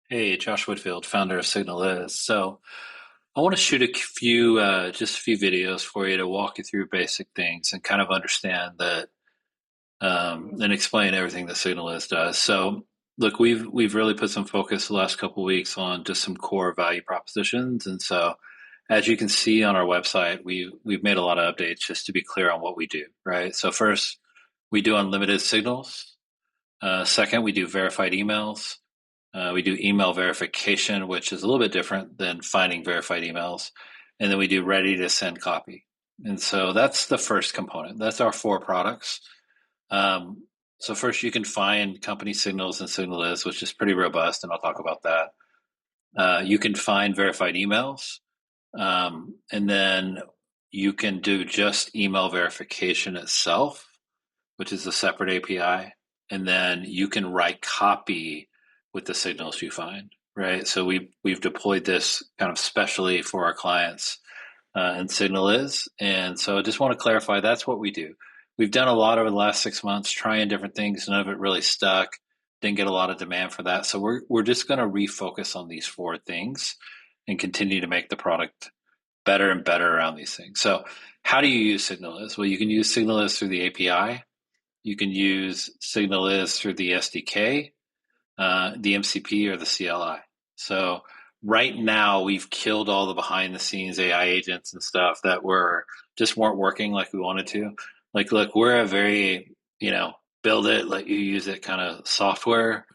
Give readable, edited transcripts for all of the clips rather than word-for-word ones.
Hey, Josh Whitfield, founder of Signaliz. So I want to shoot just a few videos for you to walk you through basic things and kind of understand that and explain everything that Signaliz does. So look, we've really put some focus the last couple of weeks on just some core value propositions, and so as you can see on our website, we've made a lot of updates just to be clear on what we do, right? So first, we do unlimited signals. Second, we do verified emails. We do email verification, which is a little bit different than finding verified emails. And then we do ready to send copy. And so that's the first component. That's our four products. So first, you can find company signals in Signaliz, which is pretty robust, and I'll talk about that. You can find verified emails, and then you can do just email verification itself, which is a separate API, and then you can write copy with the signals you find, right? So we've deployed this kind of specially for our clients in Signaliz, and so I just want to clarify that's what we do. We've done a lot over the last 6 months, trying different things. None of it really stuck. Didn't get a lot of demand for that, so we're just going to refocus on these four things and continue to make the product better and better around these things. So, how do you use Signaliz? Well, you can use Signaliz through the API. You can use Signaliz through the SDK, the MCP, or the CLI. So right now, we've killed all the behind the scenes AI agents and stuff that weren't working like we wanted to. Like, look, we're a very, build it, let you use it kind of software.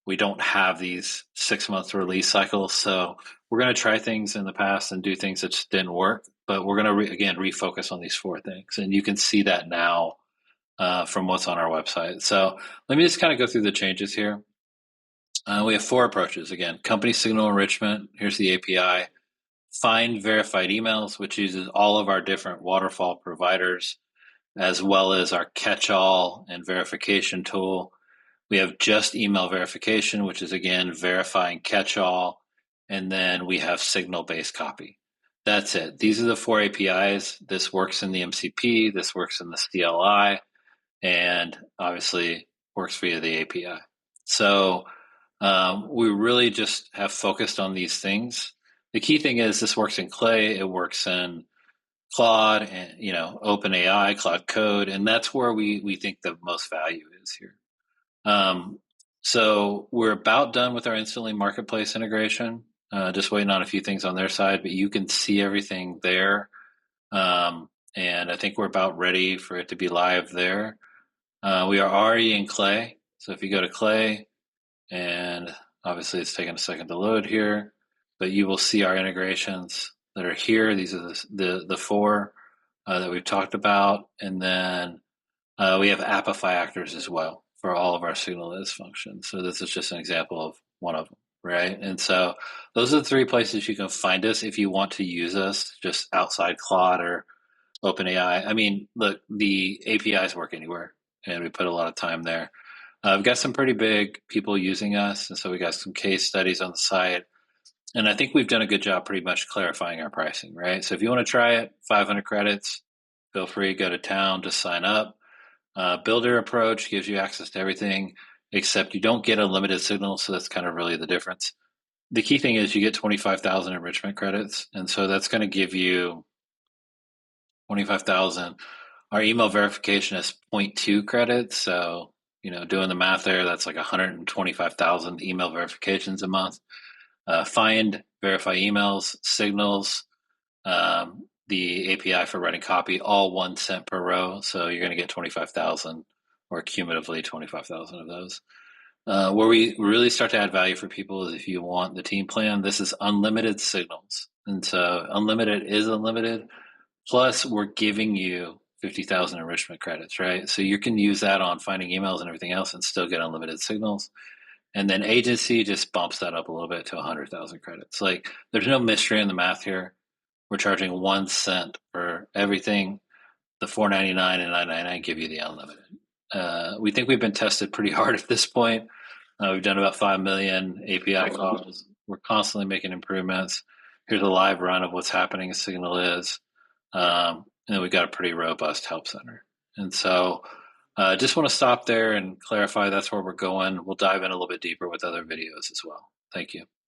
We don't have these 6 month release cycles. So we're going to try things in the past and do things that just didn't work. But we're going to, again, refocus on these four things. And you can see that now from what's on our website. So let me just kind of go through the changes here. We have four approaches. Again, company signal enrichment. Here's the API. Find verified emails, which uses all of our different waterfall providers, as well as our catch-all and verification tool. We have just email verification, which is again verifying catch-all, and then we have signal-based copy. That's it. These are the four APIs. This works in the MCP. This works in the CLI, and obviously works via the API. So we really just have focused on these things. The key thing is this works in Clay, it works in Claude, and OpenAI, Cloud Code, and that's where we think the most value is here. So we're about done with our Instantly Marketplace integration. Just waiting on a few things on their side, but you can see everything there. And I think we're about ready for it to be live there. We are already in Clay. So if you go to Clay, and obviously it's taking a second to load here, but you will see our integrations that are here. These are the four that we've talked about. And then we have Appify actors as well for all of our Signaliz functions. So this is just an example of one of them, right? And so those are the three places you can find us if you want to use us just outside Claude or OpenAI. I mean, look, the APIs work anywhere, and we put a lot of time there. We've got some pretty big people using us, and so we got some case studies on the site. And I think we've done a good job pretty much clarifying our pricing, right? So if you want to try it, 500 credits, feel free, go to town, just sign up. Builder approach gives you access to everything, except you don't get unlimited signals, so that's kind of really the difference. The key thing is you get 25,000 enrichment credits, and so that's going to give you 25,000. Our email verification is zero point 0.2 credits, so doing the math there, that's like 125,000 email verifications a month. Find, verify emails, signals, the API for writing copy, all 1 cent per row. So you're going to get 25,000 or cumulatively 25,000 of those. Where we really start to add value for people is if you want the team plan, this is unlimited signals. And so unlimited is unlimited. Plus, we're giving you 50,000 enrichment credits, right? So you can use that on finding emails and everything else and still get unlimited signals. And then agency just bumps that up a little bit to 100,000 credits. Like, there's no mystery in the math here. We're charging 1 cent for everything. The $4.99 and $9.99 give you the unlimited. We think we've been tested pretty hard at this point. We've done about 5 million API calls. We're constantly making improvements. Here's a live run of what's happening in Signaliz. And then we've got a pretty robust help center. And so just want to stop there and clarify that's where we're going. We'll dive in a little bit deeper with other videos as well. Thank you.